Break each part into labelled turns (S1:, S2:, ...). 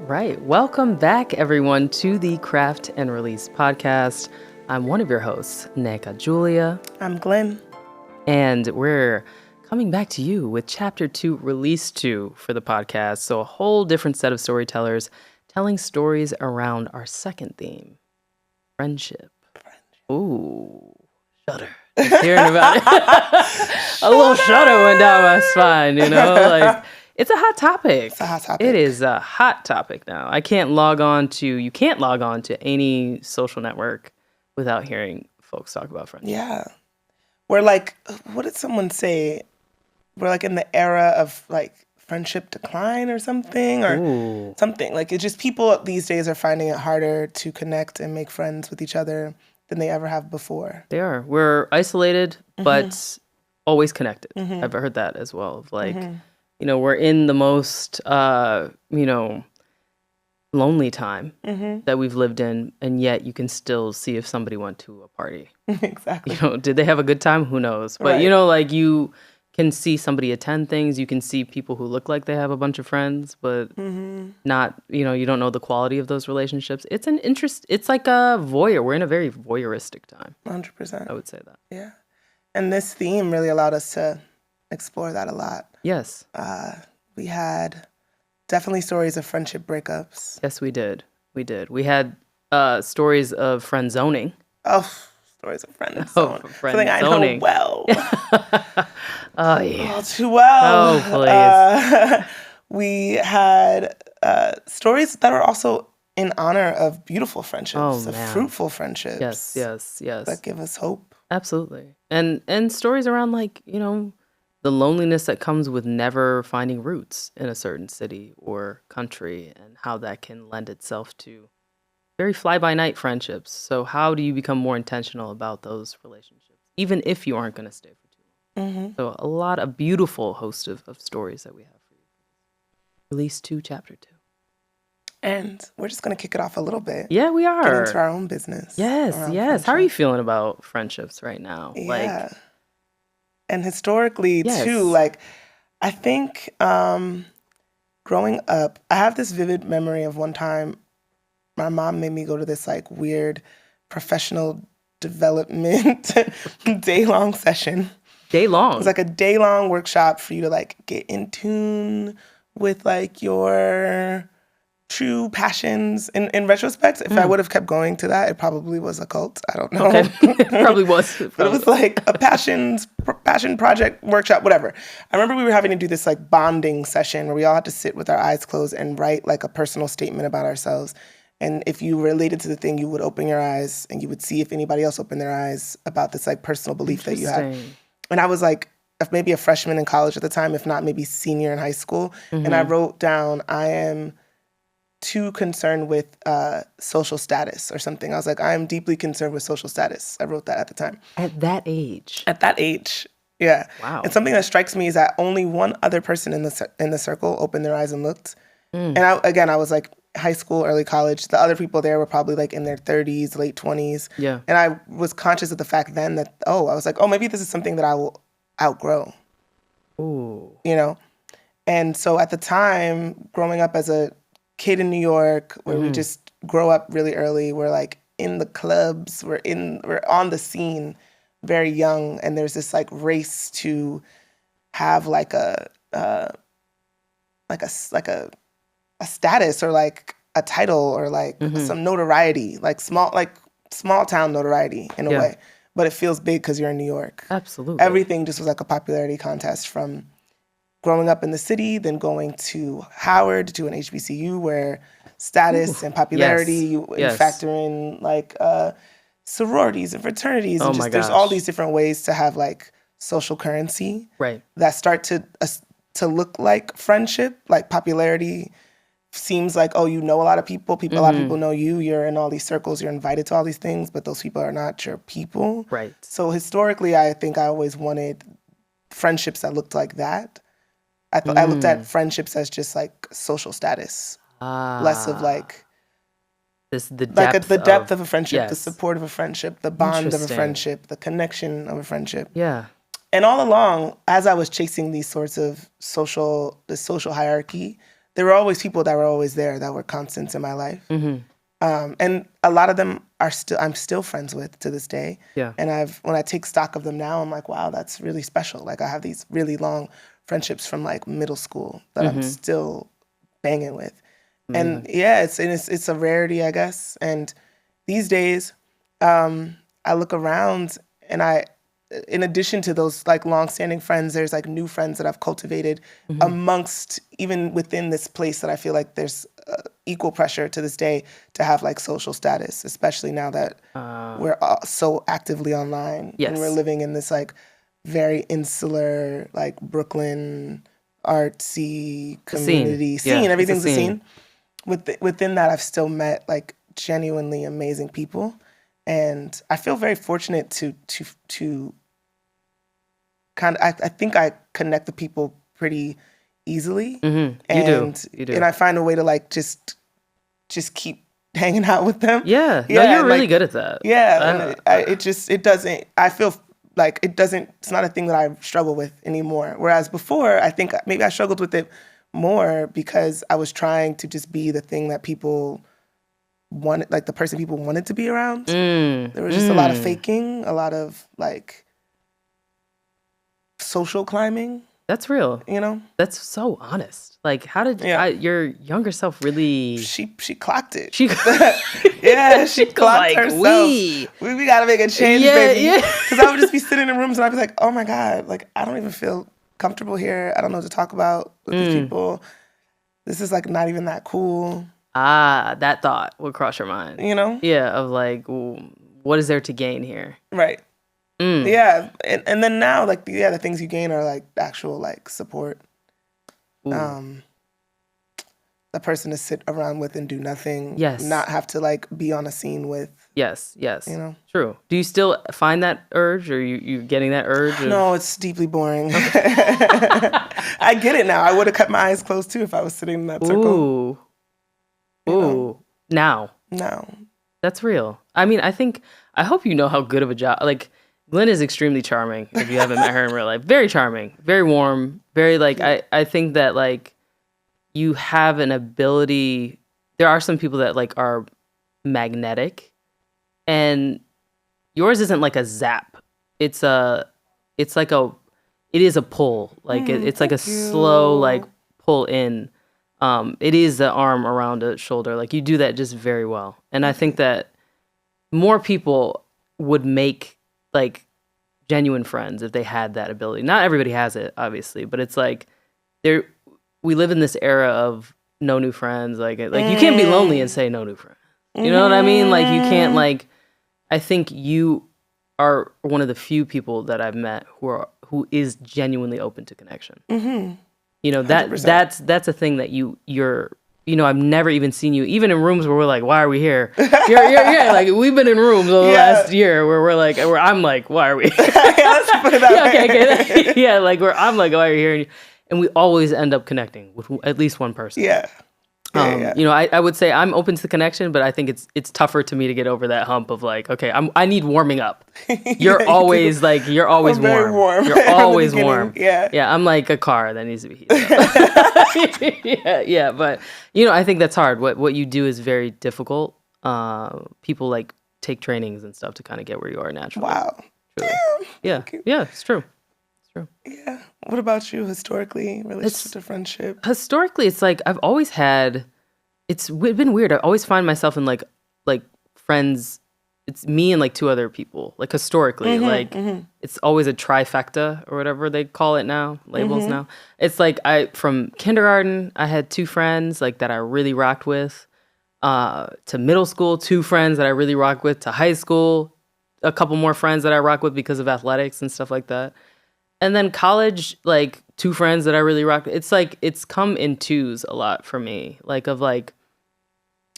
S1: right. Welcome back, everyone, to the Craft and Release podcast. I'm one of your hosts, Nneka Julia,
S2: I'm Glynn.
S1: and we're coming back to you with Chapter 2, Release 2 for the podcast. So a whole different set of storytellers telling stories around our second theme, friendship. Ooh, shudder. Just hearing about it. A little shudder went down my spine, like... It's a hot topic.
S2: It's a hot topic.
S1: It is a hot topic now. You can't log on to any social network without hearing folks talk about friendship.
S2: Yeah. We're like, what did someone say? We're like in the era of like friendship decline or something, something. Like it's just people these days are finding it harder to connect and make friends with each other than they ever have before.
S1: They are. We're isolated, but always connected. I've heard that as well. Like, we're in the most, lonely time that we've lived in, and yet you can still see if somebody went to a party.
S2: Exactly.
S1: Did they have a good time? Who knows? But,
S2: Right.
S1: You can see somebody attend things. You can see people who look like they have a bunch of friends, but not, you don't know the quality of those relationships. It's an interest. It's like a voyeur. We're in a very voyeuristic time.
S2: 100%.
S1: I would say that.
S2: Yeah. And this theme really allowed us to explore that a lot.
S1: Yes.
S2: We had definitely stories of friendship breakups.
S1: Yes, we did. We had stories of friend zoning.
S2: Oh, stories of friend zoning.
S1: Friend
S2: Something I
S1: zoning.
S2: know well.
S1: Oh, yeah.
S2: All too well.
S1: Oh, please.
S2: We had stories that are also in honor of beautiful friendships, of fruitful friendships.
S1: Yes.
S2: That give us hope.
S1: Absolutely. And stories around the loneliness that comes with never finding roots in a certain city or country, and how that can lend itself to very fly-by-night friendships. So how do you become more intentional about those relationships, even if you aren't going to stay for too long? So a beautiful host of stories that we have for you. Release 2, Chapter 2.
S2: And we're just going to kick it off a little bit.
S1: Yeah, we are.
S2: Get into our own business.
S1: Yes. How are you feeling about friendships right now?
S2: Yeah. And historically,
S1: Yes.
S2: too, I think growing up, I have this vivid memory of one time my mom made me go to this weird professional development day-long session.
S1: Day-long?
S2: It was like a day-long workshop for you to get in tune with your true passions. In retrospect, if I would have kept going to that, it probably was a cult. I don't know.
S1: Okay. It probably was.
S2: But it was like a passion project workshop, whatever. I remember we were having to do this bonding session where we all had to sit with our eyes closed and write a personal statement about ourselves. And if you related to the thing, you would open your eyes and you would see if anybody else opened their eyes about this personal belief that you had. And I was maybe a freshman in college at the time, if not maybe senior in high school. And I wrote down, I am too concerned with social status or something. I was I am deeply concerned with social status. I wrote that at the time.
S1: At that age?
S2: At that age, yeah.
S1: Wow.
S2: And something that strikes me is that only one other person in the circle opened their eyes and looked. And I was high school, early college. The other people there were probably in their 30s, late 20s.
S1: Yeah.
S2: And I was conscious of the fact then that, I was maybe this is something that I will outgrow.
S1: Ooh.
S2: And so at the time, growing up as a kid in New York, where we just grow up really early, we're in the clubs, we're on the scene very young, and there's this race to have a status or a title or some notoriety, small town notoriety in a way. But it feels big because you're in New York.
S1: Absolutely.
S2: Everything just was a popularity contest, from growing up in the city, then going to Howard, to an HBCU where status and popularity, you factor in sororities and fraternities. And there's all these different ways to have social currency that start to look like friendship. Popularity seems you know a lot of people. A lot of people know you. You're in all these circles. You're invited to all these things, but those people are not your people.
S1: Right.
S2: So historically, I think I always wanted friendships that looked like that. I looked at friendships as just social status, less of
S1: the
S2: depth of a friendship, the support of a friendship, the bond of a friendship, the connection of a friendship.
S1: Yeah.
S2: And all along, as I was chasing these sorts of social hierarchy, there were always people that were always there that were constants in my life. And a lot of them I'm still friends with to this day.
S1: Yeah.
S2: And when I take stock of them now, I'm like, wow, that's really special. Like, I have these really long friendships from like middle school that I'm still banging with. And yeah, it's a rarity, I guess. And these days, I look around and in addition to those like longstanding friends, there's like new friends that I've cultivated amongst, even within this place that I feel like there's equal pressure to this day to have like social status, especially now that we're all so actively online.
S1: Yes.
S2: And we're living in this like very insular, like Brooklyn artsy community scene.
S1: Yeah,
S2: Everything's
S1: it's
S2: a
S1: a
S2: scene. Within that, I've still met like genuinely amazing people. And I feel very fortunate to kind of, I think I connect with people pretty easily.
S1: You do.
S2: And I find a way to like just keep hanging out with them.
S1: Yeah. No, you're really good at that.
S2: Yeah. I feel like it's not a thing that I struggle with anymore. Whereas before, I think maybe I struggled with it more because I was trying to just be the thing that people wanted, like the person people wanted to be around. There was just a lot of faking, a lot of like social climbing.
S1: That's real.
S2: You know?
S1: That's so honest. Like, how did your younger self really...
S2: She clocked it.
S1: She
S2: clocked
S1: like,
S2: herself.
S1: We
S2: gotta make a change, baby.
S1: Yeah.
S2: Because I would just be sitting in rooms and I'd be like, oh my God, like I don't even feel comfortable here. I don't know what to talk about with these people. This is like not even that cool.
S1: That thought would cross your mind.
S2: You know?
S1: Yeah, of like, what is there to gain here?
S2: Right. Yeah, and then now, like, the things you gain are like actual like support. The person to sit around with and do nothing.
S1: Yes.
S2: Not have to like be on a scene with.
S1: Yes.
S2: You know.
S1: True. Do you still find that urge, or you getting that urge?
S2: No, it's deeply boring. I get it now. I would have kept my eyes closed too if I was sitting in that circle.
S1: Ooh. Now.
S2: No.
S1: That's real. I mean, I hope you know how good of a job. Like, Glynn is extremely charming. If you haven't met her in real life, very charming, very warm, very like. I think that like you have an ability. There are some people that like are magnetic, and yours isn't like a zap. It is a pull. Like it's like a slow like pull in. It is the arm around a shoulder. Like you do that just very well, and I think that more people would make like genuine friends if they had that ability. Not everybody has it, obviously, but it's like we live in this era of no new friends. Like you can't be lonely and say no new friends. You know what I mean? Like you can't like. I think you are one of the few people that I've met who is genuinely open to connection. You know, 100%. That's a thing that you're. You know, I've never even seen you, even in rooms where we're like, why are we here? You're like, we've been in rooms over the last year where I'm like, why are we?
S2: Let's put it that way.
S1: Okay. Yeah, like where I'm like, why are you here? And we always end up connecting with at least one person.
S2: Yeah.
S1: You know, I would say I'm open to the connection, but I think it's tougher to me to get over that hump of like, okay, I need warming up. You're always like, you're always
S2: very warm.
S1: You're always warm.
S2: Yeah.
S1: Yeah, I'm like a car that needs to be heated up. yeah, but you know, I think that's hard. What you do is very difficult. People like take trainings and stuff to kind of get where you are naturally.
S2: Wow.
S1: Truly.
S2: Damn.
S1: Yeah, it's true.
S2: Yeah. What about you historically, relationship to friendship?
S1: Historically, it's like I've always had. It's been weird. I always find myself in like friends. It's me and like two other people. Like historically, it's always a trifecta or whatever they call it now. Labels now. It's like from kindergarten, I had two friends like that I really rocked with. To middle school, two friends that I really rocked with. To high school, a couple more friends that I rock with because of athletics and stuff like that. And then college, like two friends that I really rock. It's like it's come in twos a lot for me, like of like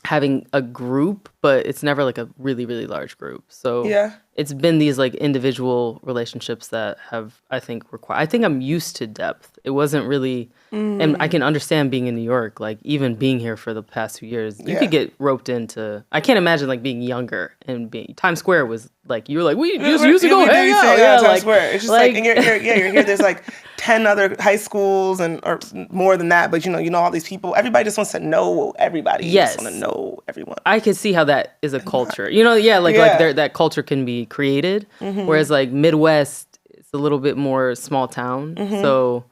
S1: having a group, but it's never like a really, really large group. So it's been these like individual relationships that have, I think, I think I'm used to depth. It wasn't really, and I can understand being in New York, like even being here for the past few years, you could get roped into, I can't imagine like being younger and being, Times Square was like, you were like, we just used to go hang out. Yeah,
S2: Times
S1: like,
S2: Square. It's just like, and you're here, there's like 10 other high schools or more than that, but you know all these people. Everybody just wants to know everybody.
S1: Yes.
S2: You just want to know everyone.
S1: I could see how that is a culture. You know, like that culture can be created, whereas like Midwest, it's a little bit more small town. So,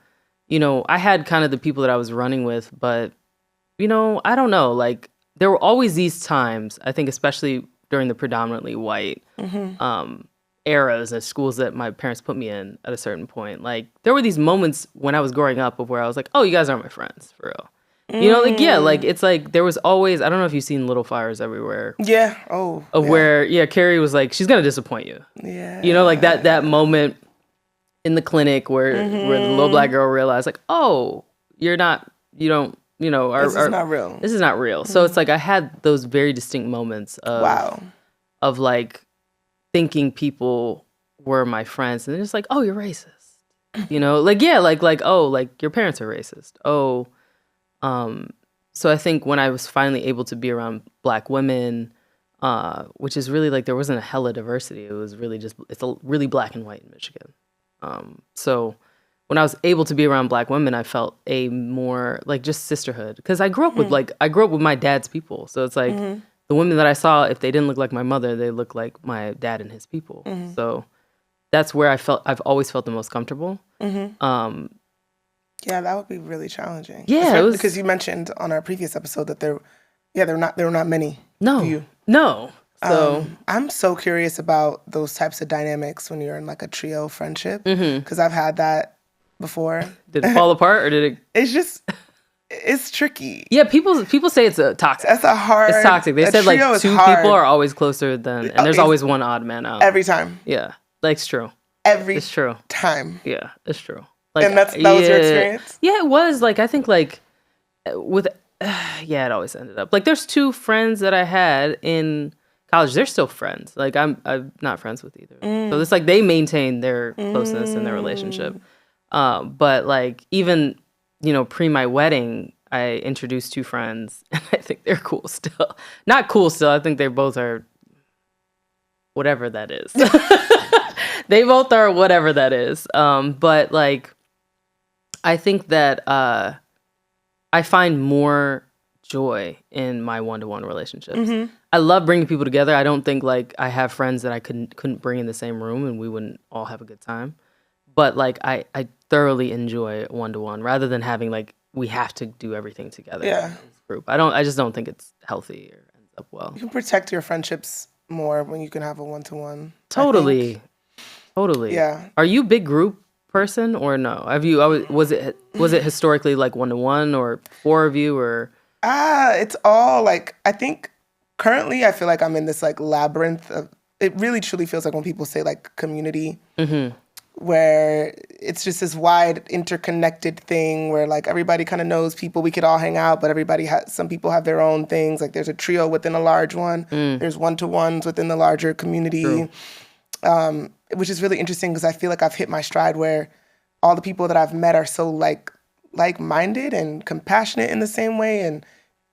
S1: you know, I had kind of the people that I was running with, but, you know, I don't know. Like, there were always these times, I think, especially during the predominantly white eras of schools that my parents put me in at a certain point. Like, there were these moments when I was growing up of where I was like, oh, you guys aren't my friends, for real. You know, like, yeah, like, it's like, there was always, I don't know if you've seen Little Fires Everywhere.
S2: Yeah. Oh.
S1: Where, Carrie was like, she's going to disappoint you.
S2: Yeah.
S1: You know, like that moment in the clinic where the little black girl realized, like, oh, you don't, you know,
S2: this is not real.
S1: This is not real. So it's like I had those very distinct moments of like thinking people were my friends, and they're just like, oh, you're racist. You know, like, yeah, like, oh, like your parents are racist. Oh, so I think when I was finally able to be around black women, which is really like, there wasn't a hella diversity. It was really just, it's really black and white in Michigan. So when I was able to be around black women, I felt a more like just sisterhood, because I grew up with my dad's people. So it's like the women that I saw, if they didn't look like my mother, they looked like my dad and his people. So that's where I've always felt the most comfortable.
S2: Yeah, that would be really challenging.
S1: Yeah,
S2: because you mentioned on our previous episode that there were not many.
S1: No,
S2: for you.
S1: No. So
S2: I'm so curious about those types of dynamics when you're in like a trio friendship, because I've had that before.
S1: Did it fall apart, or did it?
S2: It's tricky.
S1: Yeah, people say it's toxic.
S2: That's it's
S1: toxic. They said like two people are always closer than, and there's always one odd man out.
S2: Every time.
S1: Yeah, like it's true.
S2: It's
S1: true.
S2: Time.
S1: Yeah, it's true. Like,
S2: and that was your experience?
S1: Yeah, it was. Like, I think like with, it always ended up. Like, there's two friends that I had in college. They're still friends. Like, I'm not friends with either. So it's like they maintain their closeness in their relationship. But like, even, you know, pre my wedding, I introduced two friends, and I think they're cool still. Not cool still. I think they both are whatever that is. They both are whatever that is. But like, I think that I find more joy in my one-to-one relationships. I love bringing people together. I don't think like I have friends that I couldn't bring in the same room and we wouldn't all have a good time. But like I thoroughly enjoy one-to-one rather than having like we have to do everything together in this group. I just don't think it's healthy or ends up well.
S2: You can protect your friendships more when you can have a one-to-one.
S1: Totally.
S2: Yeah.
S1: Are you a big group person or no? Was it historically like one-to-one or four of you or?
S2: It's all like, I think currently I feel like I'm in this like labyrinth of, it really truly feels like when people say like community, where it's just this wide interconnected thing where like everybody kind of knows people, we could all hang out, but some people have their own things. Like there's a trio within a large one. There's one-to-ones within the larger community. Which is really interesting because I feel like I've hit my stride where all the people that I've met are so like-minded and compassionate in the same way and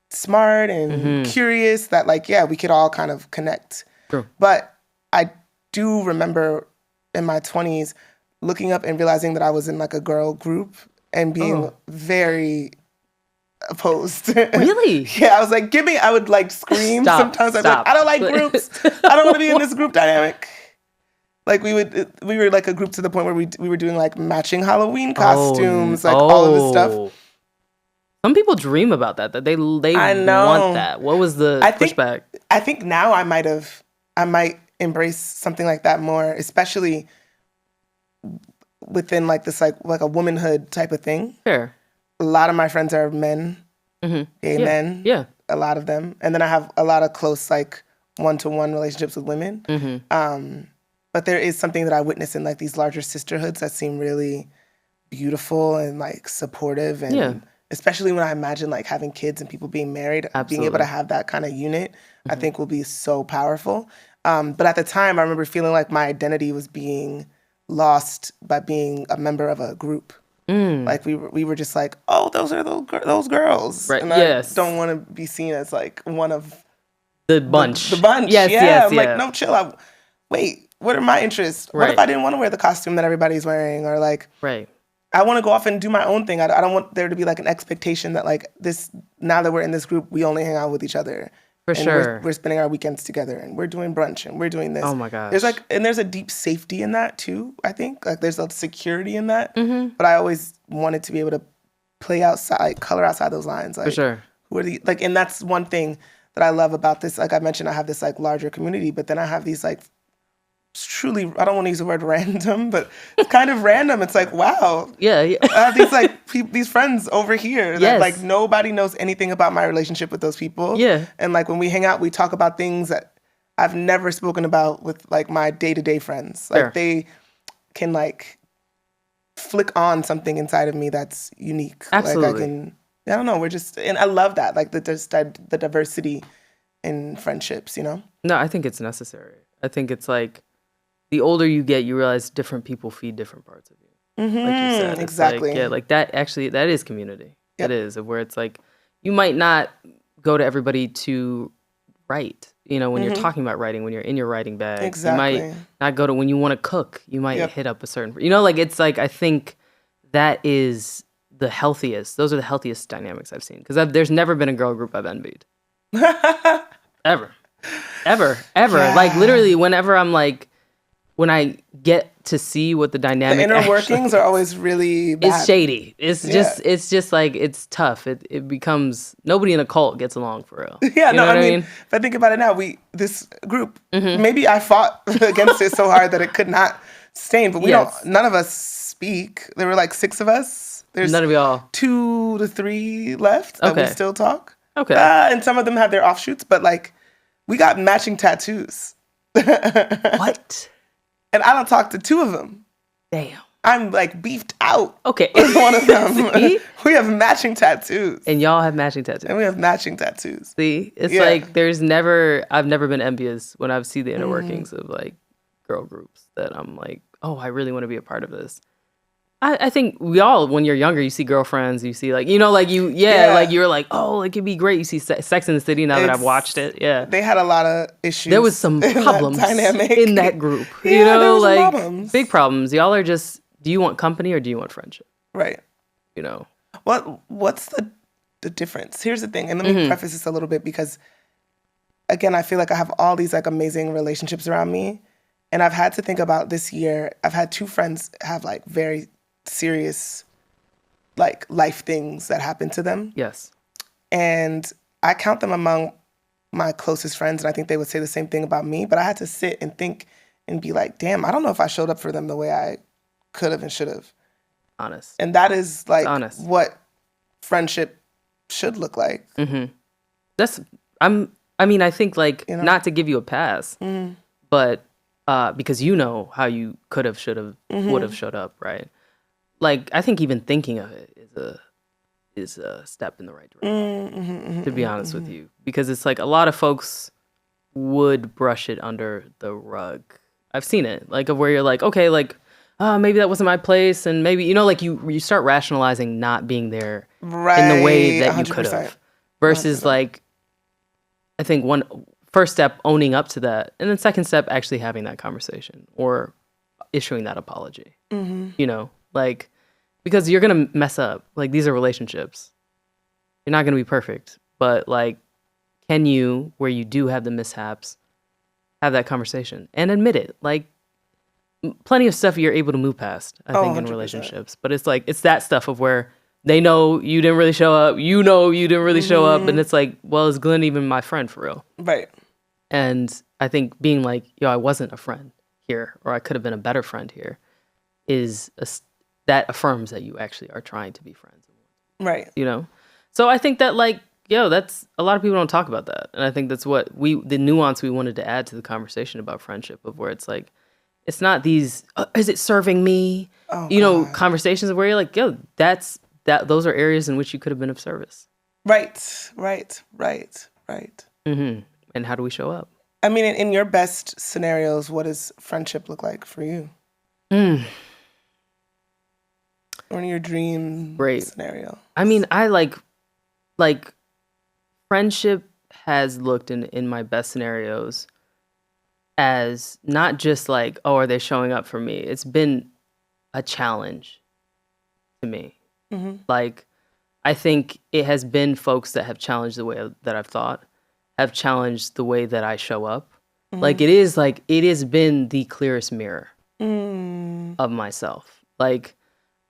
S2: smart and curious that like, yeah, we could all kind of connect.
S1: True.
S2: But I do remember in my 20s looking up and realizing that I was in like a girl group and being very opposed.
S1: Really?
S2: Yeah, I was like, I would like scream sometimes. I'd be like, I don't like groups. I don't want to be in this group dynamic. Like we were like a group to the point where we were doing like matching Halloween costumes, all of this stuff.
S1: Some people dream about that they want that. What was the pushback?
S2: I think now I might embrace something like that more, especially within like this like a womanhood type of thing.
S1: Fair.
S2: A lot of my friends are men, gay men.
S1: Yeah.
S2: A lot of them, and then I have a lot of close like one-to-one relationships with women. But there is something that I witness in like these larger sisterhoods that seem really beautiful and like supportive, and especially when I imagine like having kids and people being married, being able to have that kind of unit, I think will be so powerful. But at the time, I remember feeling like my identity was being lost by being a member of a group. Like we were just like, oh, those are those girls,
S1: Right.
S2: and
S1: Yes.
S2: I don't want to be seen as like one of
S1: The bunch.
S2: the bunch.
S1: Yes.
S2: Yeah,
S1: Yes.
S2: I'm
S1: Yeah.
S2: like, no, chill. Wait, what are my interests? What if
S1: Right.
S2: I didn't want to wear the costume that everybody's wearing, or like,
S1: Right.
S2: I want to go off and do my own thing. I don't want there to be like an expectation that like this. Now that we're in this group, we only hang out with each other.
S1: For
S2: And
S1: sure.
S2: we're spending our weekends together, and we're doing brunch, and we're doing this.
S1: Oh my gosh.
S2: There's a deep safety in that too. I think like there's a security in that.
S1: Mm-hmm.
S2: But I always wanted to be able to play outside, like, color outside those lines. Like,
S1: For sure.
S2: who are and that's one thing that I love about this. Like I mentioned, I have this like larger community, but then I have these like truly, I don't want to use the word random, but it's kind of random. It's like, wow.
S1: Yeah. Yeah.
S2: I have these like these friends over here that
S1: Yes.
S2: like nobody knows anything about my relationship with those people.
S1: Yeah.
S2: And like when we hang out, we talk about things that I've never spoken about with like my day-to-day friends. Like
S1: Fair.
S2: they can like flick on something inside of me that's unique.
S1: Absolutely.
S2: I don't know, and I love that. Like the diversity in friendships, you know?
S1: No, I think it's necessary. I think it's like the older you get, you realize different people feed different parts of you. Like you said. It's
S2: Exactly.
S1: Like, yeah, like that actually, that is community.
S2: Yep.
S1: It is, of where it's like, you might not go to everybody to write, you know, when you're talking about writing, when you're in your writing bag.
S2: Exactly.
S1: You might not go to when you want to cook. You might
S2: Yep.
S1: hit up a certain, you know, like it's like, I think that is the healthiest. Those are the healthiest dynamics I've seen. Because there's never been a girl group I've envied. Ever. Like literally whenever I'm like, when I get to see what the
S2: The
S1: dynamic
S2: inner
S1: actually
S2: workings are always really bad.
S1: it's shady. It's just like, it's tough. It becomes, nobody in a cult gets along for real.
S2: Yeah,
S1: You know
S2: no,
S1: what
S2: I mean, if I think about it now, this group, maybe I fought against it so hard that it could not sustain, but
S1: Yes.
S2: none of us speak. There were like 6 of us. There's
S1: None of y'all.
S2: 2 to 3 left that we
S1: Okay.
S2: still talk.
S1: Okay.
S2: And some of them have their offshoots, but like, we got matching tattoos.
S1: What?
S2: And I don't talk to 2 of them.
S1: Damn.
S2: I'm like beefed out
S1: Okay.
S2: with one of them.
S1: See?
S2: We have matching tattoos.
S1: And y'all have matching tattoos.
S2: And we have matching tattoos.
S1: See? It's
S2: Yeah.
S1: like, I've never been envious when I've seen the inner workings of like girl groups that I'm like, oh, I really want to be a part of this. I think we all, when you're younger, you see girlfriends, you see like, you know, like like you're like, oh, it could be great. You see Sex in the City now that I've watched it. Yeah.
S2: They had a lot of issues.
S1: There was some
S2: in that
S1: problems
S2: dynamic.
S1: in that group.
S2: Yeah,
S1: You know,
S2: there was
S1: like
S2: problems.
S1: big problems. Y'all are just, do you want company or do you want friendship?
S2: Right.
S1: You know?
S2: What's the difference? Here's the thing, and let me preface this a little bit because, again, I feel like I have all these like amazing relationships around me, and I've had to think about this year. I've had 2 friends have like very serious like life things that happen to them,
S1: Yes.
S2: and I count them among my closest friends, and I think they would say the same thing about me. But I had to sit and think and be like, damn, I don't know if I showed up for them the way I could have and should have.
S1: Honest.
S2: And that is like
S1: honest.
S2: what friendship should look like.
S1: I think like,
S2: You know?
S1: not to give you a pass, but because you know how you could have, should have, would have showed up, right? Like, I think even thinking of it is a step in the right direction, to be honest with you. Because it's like a lot of folks would brush it under the rug. I've seen it, like, of where you're like, okay, like, maybe that wasn't my place. And maybe, you know, like you start rationalizing not being there
S2: Right.
S1: in the way that you
S2: 100%.
S1: could have. Versus like, I think first step, owning up to that. And then second step, actually having that conversation or issuing that apology. You know, like, because you're going to mess up. Like, these are relationships. You're not going to be perfect. But like, can you, where you do have the mishaps, have that conversation and admit it? Like, plenty of stuff you're able to move past, I think, in
S2: 100%.
S1: relationships. But it's like, it's that stuff of where they know you didn't really show up. You know you didn't really show up. And it's like, well, is Glynn even my friend for real?
S2: Right.
S1: And I think being like, yo, I wasn't a friend here, or I could have been a better friend here, that affirms that you actually are trying to be friends.
S2: Right.
S1: You know? So I think that like, yo, that's, a lot of people don't talk about that. And I think that's what the nuance we wanted to add to the conversation about friendship, of where it's like, it's not these, is it serving me? You know, conversations where you're like, yo, those are areas in which you could have been of service.
S2: Right.
S1: And how do we show up?
S2: I mean, in your best scenarios, what does friendship look like for you? Or in your dream
S1: Great.
S2: scenario?
S1: I mean, I like friendship has looked in my best scenarios as not just like, oh, are they showing up for me? It's been a challenge to me. Like, I think it has been folks that have challenged the way that I've thought, have challenged the way that I show up. Like, it has been the clearest mirror of myself. Like,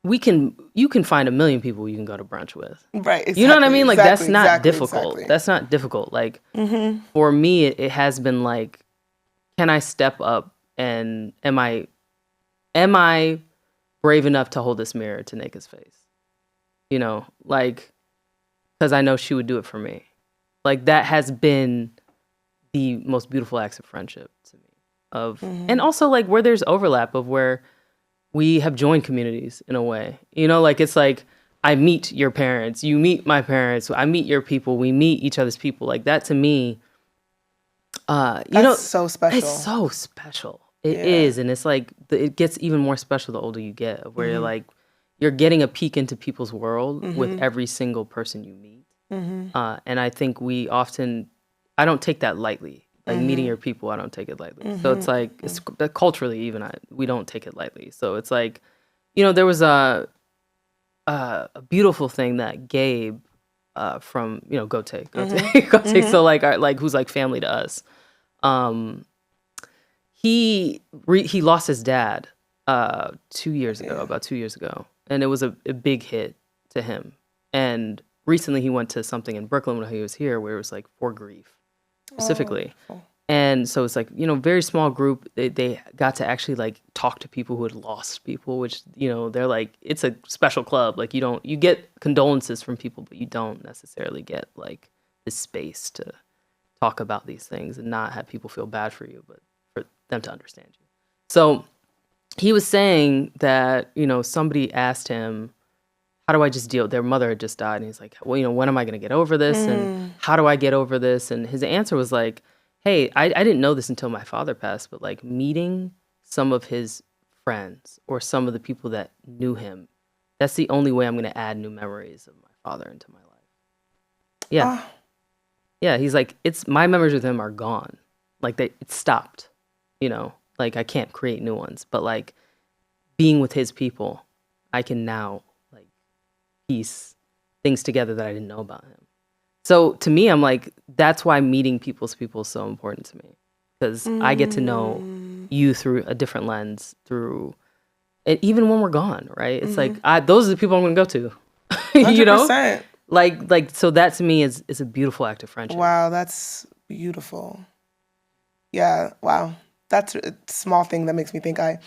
S1: you can find a million people you can go to brunch with.
S2: Right. Exactly,
S1: You know what I mean? Like, that's not difficult.
S2: Exactly.
S1: That's not difficult. Like, for me, it has been like, can I step up and am I brave enough to hold this mirror to Nneka's face? You know, like, because I know she would do it for me. Like, that has been the most beautiful acts of friendship to me. And also like where there's overlap of where we have joined communities in a way. You know, like it's like I meet your parents, you meet my parents, I meet your people, we meet each other's people. Like that to me,
S2: That's so special.
S1: It's so special. It is, and it's like it gets even more special the older you get, where you're like you're getting a peek into people's world with every single person you meet. And I think I don't take that lightly. Like meeting your people, I don't take it lightly. So it's like it's culturally even we don't take it lightly. So it's like, you know, there was a beautiful thing that Gabe from Go Take. So like who's like family to us. He lost his dad 2 years ago, about 2 years ago, and it was a big hit to him. And recently he went to something in Brooklyn when he was here where it was like for grief specifically. And so it's like, very small group. They got to actually like talk to people who had lost people, which, they're like, it's a special club. Like you get condolences from people, but you don't necessarily get like this space to talk about these things and not have people feel bad for you, but for them to understand you. So he was saying that, somebody asked him, how do I just deal? Their mother had just died. And he's like, well, when am I going to get over this? And how do I get over this? And his answer was like, hey, I didn't know this until my father passed, but like meeting some of his friends or some of the people that knew him, that's the only way I'm going to add new memories of my father into my life. Yeah. Yeah. He's like, my memories with him are gone. Like it stopped, like I can't create new ones, but like being with his people, I can now like piece things together that I didn't know about him. So to me, I'm like, that's why meeting people's people is so important to me, because I get to know you through a different lens, through it, even when we're gone, right? It's like those are the people I'm going to go to,
S2: 100%.
S1: Like so that to me is a beautiful act of friendship.
S2: Wow, that's beautiful. Yeah, wow, that's a small thing that makes me think I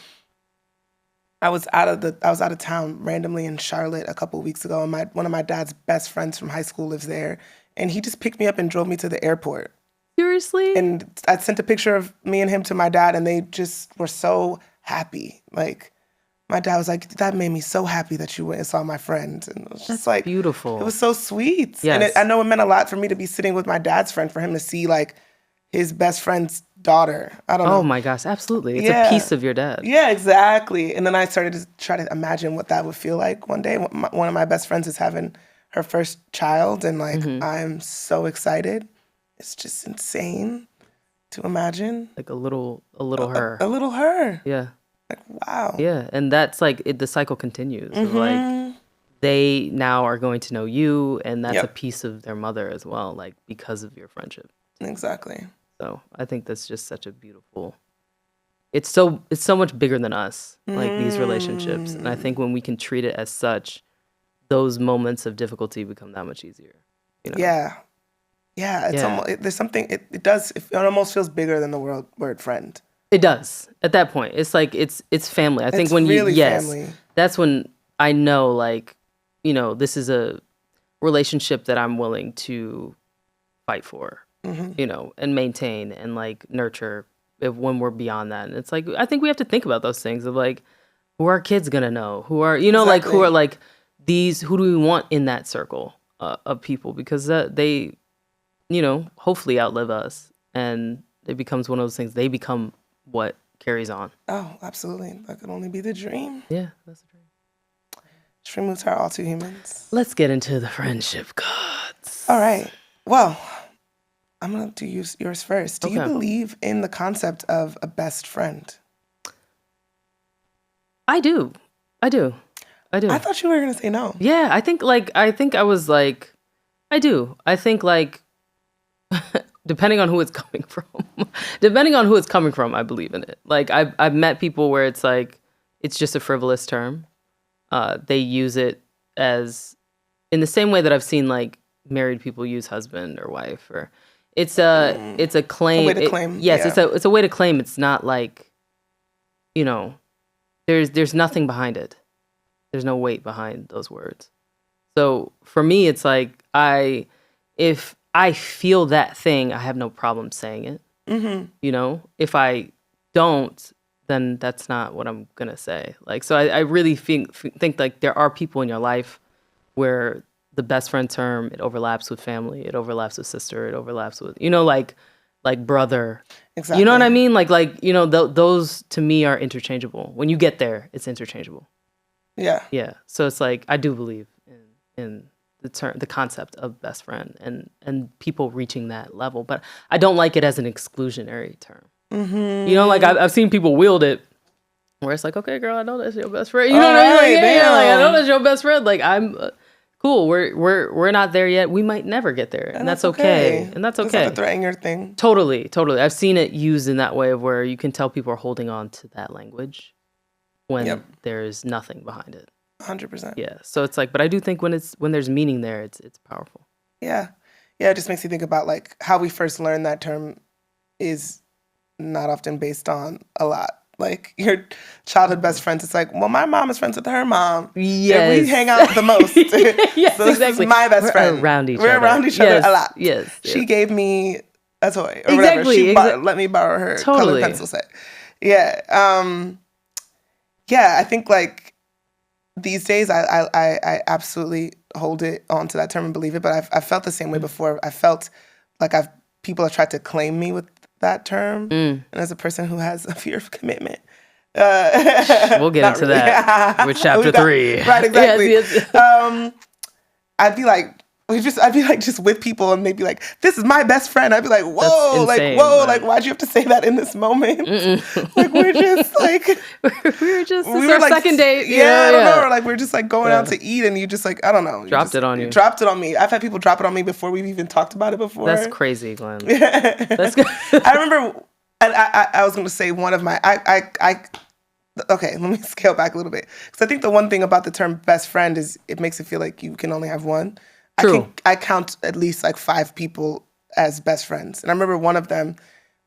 S2: was out of town randomly in Charlotte a couple of weeks ago, and one of my dad's best friends from high school lives there. And he just picked me up and drove me to the airport.
S1: Seriously?
S2: And I sent a picture of me and him to my dad, and they just were so happy. Like, my dad was like, that made me so happy that you went and saw my friend. And it was just like,
S1: beautiful.
S2: It was so sweet.
S1: Yes.
S2: And I know it meant a lot for me to be sitting with my dad's friend, for him to see like his best friend's daughter. I don't know.
S1: Oh my gosh, absolutely. It's a piece of your dad.
S2: Yeah, exactly. And then I started to try to imagine what that would feel like one day. One of my best friends is having her first child, and like I'm so excited. It's just insane to imagine.
S1: Like a little her.
S2: A little her.
S1: Yeah.
S2: Like, wow.
S1: Yeah, and that's like the cycle continues. Like they now are going to know you, and that's a piece of their mother as well, like because of your friendship.
S2: Exactly.
S1: So I think that's just such a beautiful. It's so much bigger than us, like these relationships, and I think when we can treat it as such, those moments of difficulty become that much easier.
S2: Yeah. It's almost, there's something. It almost feels bigger than the word friend.
S1: It does at that point. It's like it's family. I think
S2: it's
S1: when
S2: really
S1: you
S2: family.
S1: That's when I know like this is a relationship that I'm willing to fight for. And maintain and like nurture when we're beyond that. And it's like, I think we have to think about those things of like, who are our kids gonna know? Who are, like who are like who do we want in that circle of people? Because they, hopefully outlive us. And It becomes one of those things. They become what carries on.
S2: Oh, absolutely. That could only be the dream.
S1: Yeah, that's the dream.
S2: Dream moves are all too humans.
S1: Let's get into the friendship gods.
S2: All right. Well, I'm going to do yours first. Do you
S1: Okay.
S2: believe in the concept of a best friend?
S1: I do. I
S2: thought you were going to say no.
S1: Yeah, I think I was like, I do. I think like, depending on who it's coming from, I believe in it. Like I've met people where it's like, it's just a frivolous term. They use it as in the same way that I've seen like married people use husband or wife, or it's a claim.
S2: It's a way to claim.
S1: Yes,
S2: yeah.
S1: it's a way to claim. It's not like, there's nothing behind it. There's no weight behind those words. So for me, it's like if I feel that thing, I have no problem saying it. Mm-hmm. If I don't, then that's not what I'm gonna say. Like, so I really think like there are people in your life where the best friend term, it overlaps with family, it overlaps with sister, it overlaps with like brother.
S2: Exactly.
S1: You know what I mean? Like those to me are interchangeable. When you get there, it's interchangeable.
S2: Yeah.
S1: Yeah. So it's like I do believe in the concept of best friend and people reaching that level, but I don't like it as an exclusionary term. Mm-hmm. Like I've seen people wield it where it's like, okay, girl, I know that's your best friend. You know what I mean? Like, yeah, like I know that's your best friend. Like I'm cool. We're not there yet. We might never get there, and that's okay. And that's okay.
S2: Just have to threaten your thing.
S1: Totally. I've seen it used in that way of where you can tell people are holding on to that language when there's nothing behind it.
S2: 100%.
S1: Yeah. So it's like, but I do think when there's meaning there, it's powerful.
S2: Yeah. Yeah. It just makes you think about like how we first learned that term is not often based on a lot. Like your childhood best friends, it's like, well, my mom is friends with her mom.
S1: Yes.
S2: And we hang out the most.
S1: Yes,
S2: so this
S1: exactly.
S2: is my best friend.
S1: We're around each other
S2: a lot.
S1: Yes.
S2: She gave me a toy or
S1: exactly.
S2: whatever. Let me borrow her colored pencil set. Yeah. I think like these days I absolutely hold it onto that term and believe it, but I felt the same way before. I felt like people have tried to claim me with that term, and as a person who has a fear of commitment,
S1: we'll get into that with chapter 3.
S2: Right, exactly.
S1: Yes.
S2: I'd be like just with people and they'd be like, this is my best friend. I'd be like, whoa, like why'd you have to say that in this moment? Like we're just like
S1: we were like, second date.
S2: I don't know. Or like we're just like going out to eat and you just like, I don't know.
S1: Dropped it on you.
S2: Dropped it on me. I've had people drop it on me before we've even talked about it before.
S1: That's crazy, Glynn. That's good.
S2: I remember, and I was going to say one of my, okay, let me scale back a little bit. Because I think the one thing about the term best friend is it makes it feel like you can only have one.
S1: True.
S2: I count at least like 5 people as best friends. And I remember one of them,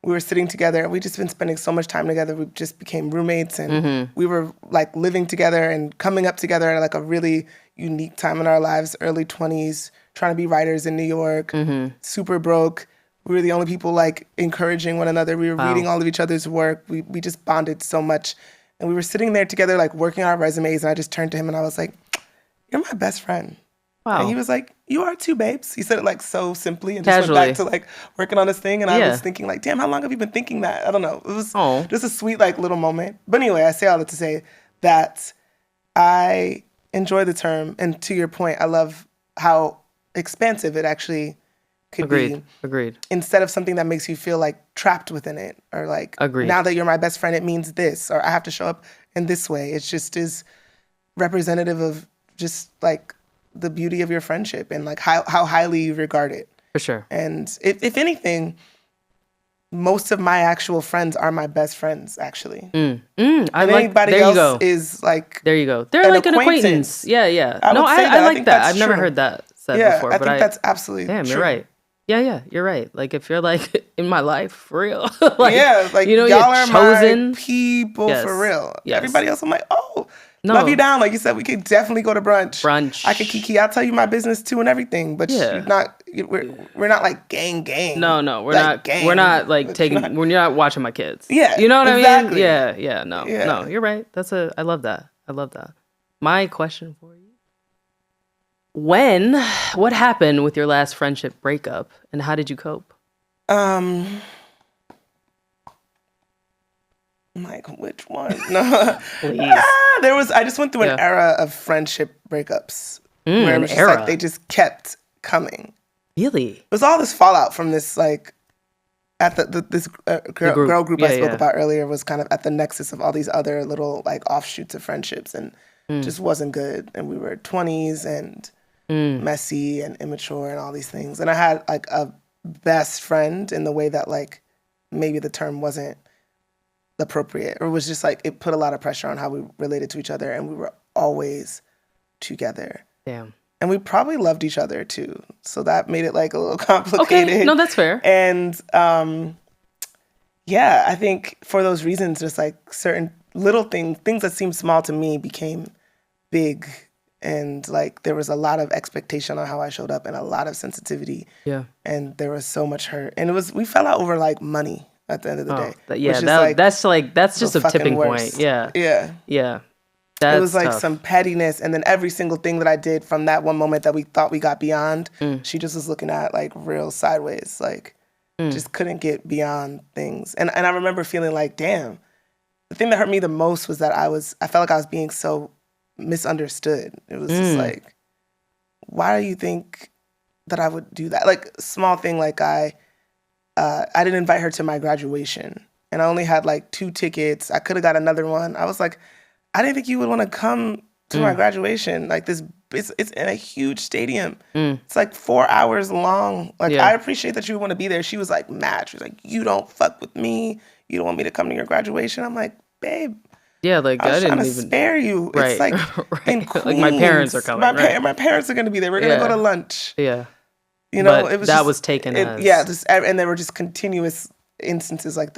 S2: we were sitting together and we just been spending so much time together. We just became roommates and we were like living together and coming up together at like a really unique time in our lives, early 20s, trying to be writers in New York, super broke. We were the only people like encouraging one another. We were reading all of each other's work. We just bonded so much. And we were sitting there together like working on our resumes and I just turned to him and I was like, you're my best friend.
S1: Wow.
S2: And he was like, you are too, babes. He said it like so simply and
S1: Casually.
S2: just went back to like working on this thing. And I was thinking like, damn, how long have you been thinking that? I don't know. It was just a sweet like little moment. But anyway, I say all that to say that I enjoy the term. And to your point, I love how expansive it actually could be. Agreed. Instead of something that makes you feel like trapped within it or like, now that you're my best friend, it means this, or I have to show up in this way. It just is representative of just like the beauty of your friendship and like how highly you regard it.
S1: For sure.
S2: And if anything, most of my actual friends are my best friends, actually. And anybody else is like
S1: there you go. They're like an acquaintance. Yeah. I like that. I've never heard that said before.
S2: I think that's absolutely
S1: true.
S2: You're
S1: right. Yeah, you're right. Like if you're like in my life for real,
S2: like y'all
S1: you're
S2: are
S1: chosen
S2: my people for real.
S1: Yes.
S2: Everybody else, I'm like, love you down. Like you said, we could definitely go to brunch. I could kiki. I'll tell you my business too and everything. But you're not. We're not like gang.
S1: No, we're
S2: like
S1: not.
S2: Gang.
S1: We're not like taking. We're not watching my kids.
S2: Yeah,
S1: you know what I mean.
S2: Yeah.
S1: No. You're right. I love that. My question for you. What happened with your last friendship breakup and how did you cope?
S2: I'm like, which one? No.
S1: Please.
S2: I just went through an
S1: Yeah.
S2: era of friendship breakups where it
S1: An
S2: was just like
S1: era.
S2: they just kept coming.
S1: Really?
S2: It was all this fallout from this like at this
S1: The group.
S2: girl group I
S1: Yeah,
S2: spoke
S1: yeah.
S2: about earlier was kind of at the nexus of all these other little like offshoots of friendships and just wasn't good. And we were 20s and messy and immature and all these things. And I had like a best friend in the way that like maybe the term wasn't appropriate or was just like it put a lot of pressure on how we related to each other and we were always together.
S1: Damn.
S2: And we probably loved each other too. So that made it like a little complicated.
S1: Okay. No, that's fair.
S2: And yeah, I think for those reasons, just like certain little things that seemed small to me became big. And like there was a lot of expectation on how I showed up and a lot of sensitivity.
S1: Yeah.
S2: And there was so much hurt. And we fell out over like money at the end of the day.
S1: Yeah, that's just a tipping point. Yeah.
S2: Yeah.
S1: Yeah.
S2: It was like
S1: tough.
S2: some pettiness, and then every single thing that I did from that one moment that we thought we got beyond, she just was looking at like real sideways, like just couldn't get beyond things. And I remember feeling like, damn, the thing that hurt me the most was that I felt like I was being so misunderstood. It was just like, why do you think that I would do that? Like small thing, like I didn't invite her to my graduation, and I only had like 2 tickets. I could have got another one. I was like, I didn't think you would want to come to my graduation. Like this, it's in a huge stadium. It's like 4 hours long. Like I appreciate that you would want to be there. She was like mad. She was like, you don't fuck with me. You don't want me to come to your graduation. I'm like, babe.
S1: Yeah, like
S2: I was trying
S1: didn't
S2: to
S1: even
S2: spare you.
S1: Right.
S2: It's like in Queens.
S1: Like my parents are coming.
S2: My parents are going to be there. We're going to go to lunch.
S1: Yeah.
S2: You know,
S1: but
S2: it was
S1: that
S2: just,
S1: was taken as
S2: yeah. And there were just continuous instances like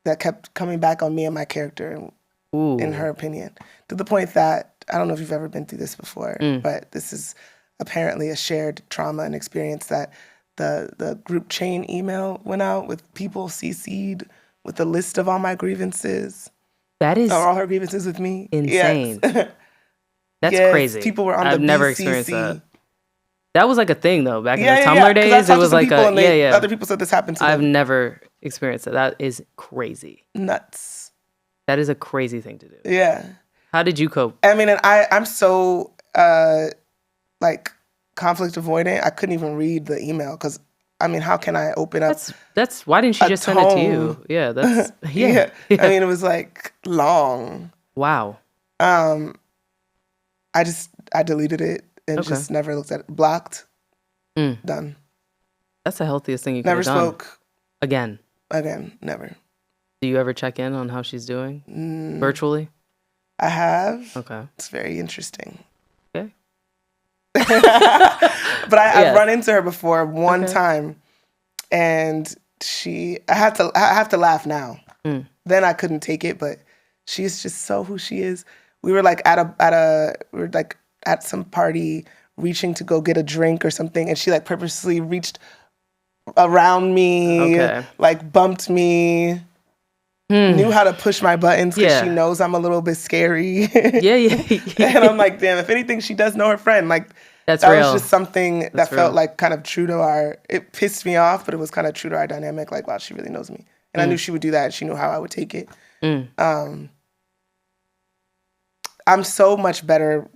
S2: that kept coming back on me and my character, in her opinion, to the point that I don't know if you've ever been through this before, but this is apparently a shared trauma and experience that the group chain email went out with people CC'd with a list of all my grievances.
S1: That is
S2: or all her grievances with me.
S1: insane.
S2: Yes.
S1: That's
S2: Yes,
S1: crazy.
S2: people were on
S1: I've
S2: the
S1: never
S2: BCC.
S1: experienced that. That was like a thing though back in the
S2: Yeah,
S1: Tumblr
S2: 'cause I
S1: days.
S2: talked
S1: It
S2: to
S1: was
S2: some
S1: like
S2: people
S1: a
S2: and they,
S1: yeah.
S2: other people said this happened to
S1: I've
S2: them.
S1: never experienced that. That is crazy.
S2: Nuts.
S1: That is a crazy thing to do.
S2: Yeah.
S1: How did you cope?
S2: I mean, and I'm so like conflict avoidant. I couldn't even read the email because I mean, how can I open up?
S1: That's why didn't she just send it to you? Yeah, that's yeah.
S2: I mean, it was like long.
S1: Wow.
S2: I deleted it and just never looked at it. Blocked. Done.
S1: That's the healthiest thing you could
S2: Never
S1: have done.
S2: spoke
S1: Again.
S2: Never.
S1: Do you ever check in on how she's doing virtually?
S2: I have.
S1: Okay.
S2: It's very interesting.
S1: Okay.
S2: But I've run into her before one time, and I have to laugh now. Then I couldn't take it, but she's just so who she is. We were like at some party, reaching to go get a drink or something, and she like purposely reached around me, like bumped me. Knew how to push my buttons because she knows I'm a little bit scary.
S1: Yeah.
S2: And I'm like, damn, if anything, she does know her friend. Like,
S1: That's
S2: that
S1: real.
S2: was just something that
S1: real.
S2: felt like kind of true to it pissed me off, but it was kind of true to our dynamic. Like, wow, she really knows me. And I knew she would do that. And she knew how I would take it. I'm so much better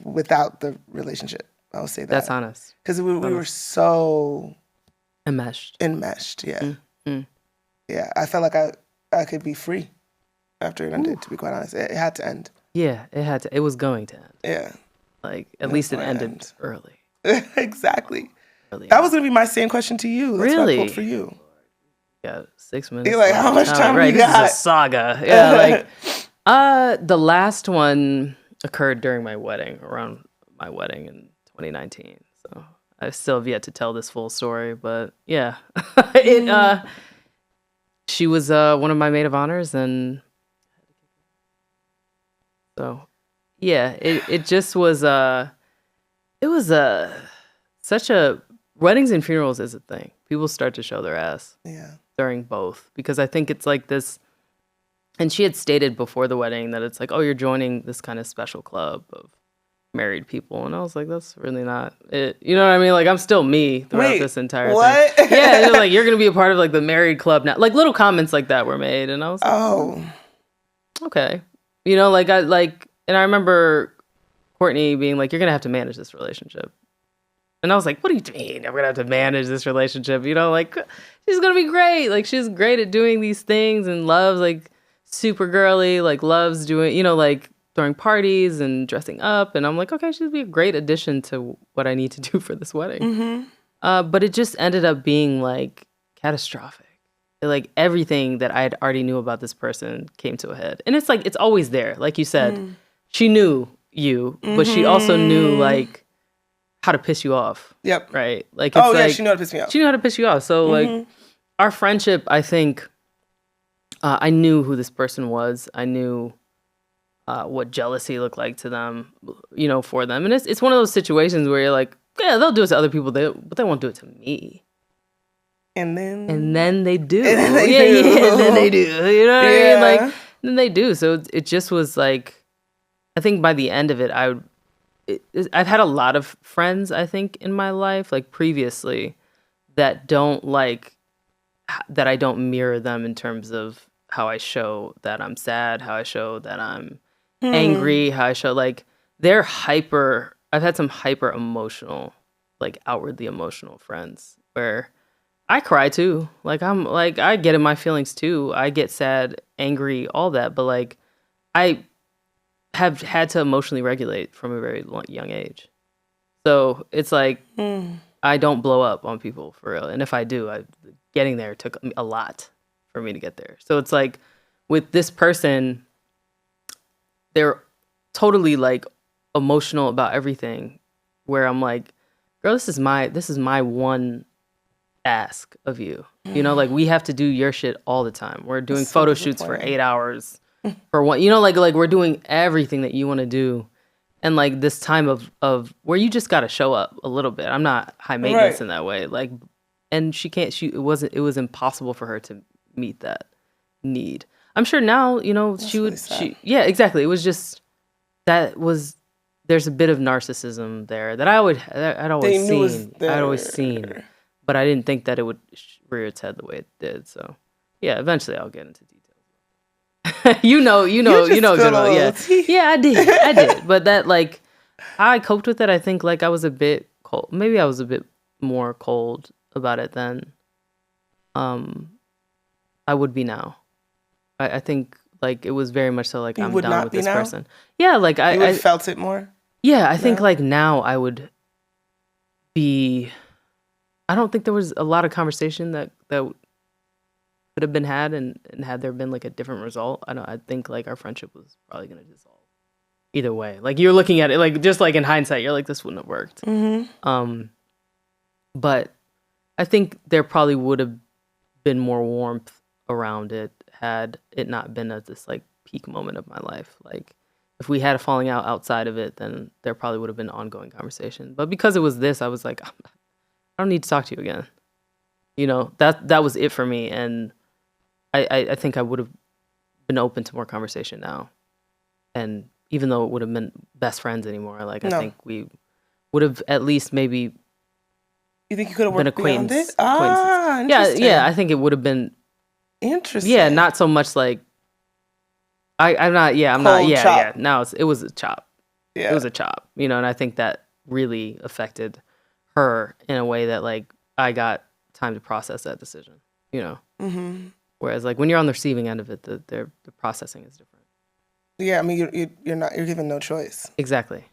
S2: without the relationship. I'll say that.
S1: That's honest.
S2: Because we were so
S1: Enmeshed.
S2: Yeah. Yeah, I felt like I could be free after it ended, to be quite honest. It had to end.
S1: Yeah, it had to. It was going to end.
S2: Yeah.
S1: Like, at least it ended early.
S2: Exactly.
S1: Early.
S2: That was going to be my same question to you. That's
S1: Really?
S2: what I pulled for you.
S1: Got 6 minutes.
S2: You're like, how much time
S1: right,
S2: you
S1: this
S2: got?
S1: is a saga. Yeah, like, the last one occurred during my wedding, around my wedding in 2019. So I still have yet to tell this full story, but yeah. She was one of my maid of honors, and so yeah, it just was such a weddings and funerals is a thing. People start to show their ass during both, because I think it's like this. And she had stated before the wedding that it's like, oh, you're joining this kind of special club of married people. And I was like, that's really not it. You know what I mean? Like, I'm still me throughout
S2: Wait,
S1: this entire
S2: what?
S1: thing. Yeah, they're like, you're going to be a part of like the married club now. Like little comments like that were made. And I was like,
S2: Oh,
S1: okay. You know, and I remember Courtney being like, you're going to have to manage this relationship. And I was like, what do you mean I'm going to have to manage this relationship? You know, like, she's going to be great. Like, she's great at doing these things and loves, like, super girly, like, loves doing, you know, like, throwing parties and dressing up. And I'm like, okay, she'd be a great addition to what I need to do for this wedding.
S2: Mm-hmm.
S1: But it just ended up being, like, catastrophic. Like, everything that I already knew about this person came to a head. And it's like, it's always there. Like you said, she knew you, but she also knew, like, how to piss you off.
S2: Yep.
S1: Right? Like, it's
S2: yeah, she knew how to piss me off.
S1: She knew how to piss you off. So, like, our friendship, I think, I knew who this person was. I knew what jealousy looked like to them, you know, for them. And it's one of those situations where you're like, yeah, they'll do it to other people, but they won't do it to me.
S2: And then
S1: they do.
S2: And then they
S1: do.
S2: do.
S1: And then they do. You know what I mean? Like, then they do. So it just was like, I think by the end of it, I've had a lot of friends, I think, in my life, like previously, that I don't mirror them in terms of how I show that I'm sad, how I show that I'm angry, how I show, like, I've had some hyper emotional, like outwardly emotional friends where I cry too. Like, I get in my feelings too. I get sad, angry, all that. But like, I have had to emotionally regulate from a very young age. So it's like, I don't blow up on people for real. And if I do, getting there took a lot for me to get there. So it's like, with this person, they're totally like emotional about everything, where I'm like, girl, this is my one ask of you. You know, like, we have to do your shit all the time. We're doing photo shoots for 8 hours for one, you know, like we're doing everything that you want to do. And like, this time of where you just got to show up a little bit. I'm not high maintenance in that way. Like, and it was impossible for her to meet that need. I'm sure now, you know, yeah, exactly. It was just, there's a bit of narcissism there that I'd always seen, but I didn't think that it would rear its head the way it did. So yeah, eventually I'll get into details. you know, good well, yeah. Yeah, I did. But that, like, how I coped with it, I think, like, I was a bit cold. Maybe I was a bit more cold about it than I would be now. I think, like, it was very much so, like, I'm done with this person. Yeah, like, I
S2: felt it more.
S1: Yeah, I think like now I would be. I don't think there was a lot of conversation that could have been had, and had there been like a different result, I think like our friendship was probably gonna dissolve either way. Like, you're looking at it like, just like in hindsight, you're like, this wouldn't have worked. But I think there probably would have been more warmth around it had it not been at this like peak moment of my life. Like, if we had a falling out outside of it, then there probably would have been ongoing conversation. But because it was this, I was like, I don't need to talk to you again. You know, that was it for me. And I think I would have been open to more conversation now. And even though it would have been best friends anymore, like, I think we would have at least maybe.
S2: You think you could have worked beyond it?
S1: Interesting. Yeah, I think it would have been
S2: interesting.
S1: Yeah, not so much like I'm not. Now it was a chop. Yeah, it was a chop. You know, and I think that really affected her in a way that, like, I got time to process that decision. You know, whereas like when you're on the receiving end of it, the processing is different.
S2: Yeah, I mean, you're given no choice.
S1: Exactly.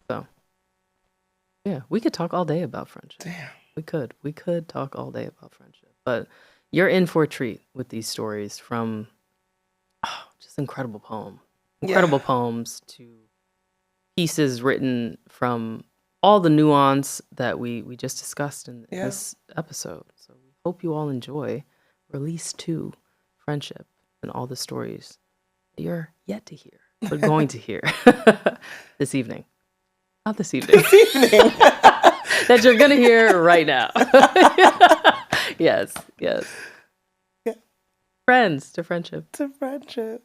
S1: So, yeah, we could talk all day about friendship.
S2: Damn,
S1: we could talk all day about friendship. But you're in for a treat with these stories from. Just incredible poems to pieces written from all the nuance that we just discussed in this episode. So we hope you all enjoy Release 2, Friendship, and all the stories that you're yet to hear, but going to hear this evening. Not this evening. This evening. That you're going to hear right now. Yes. Yeah. Friends to friendship.
S2: To friendship.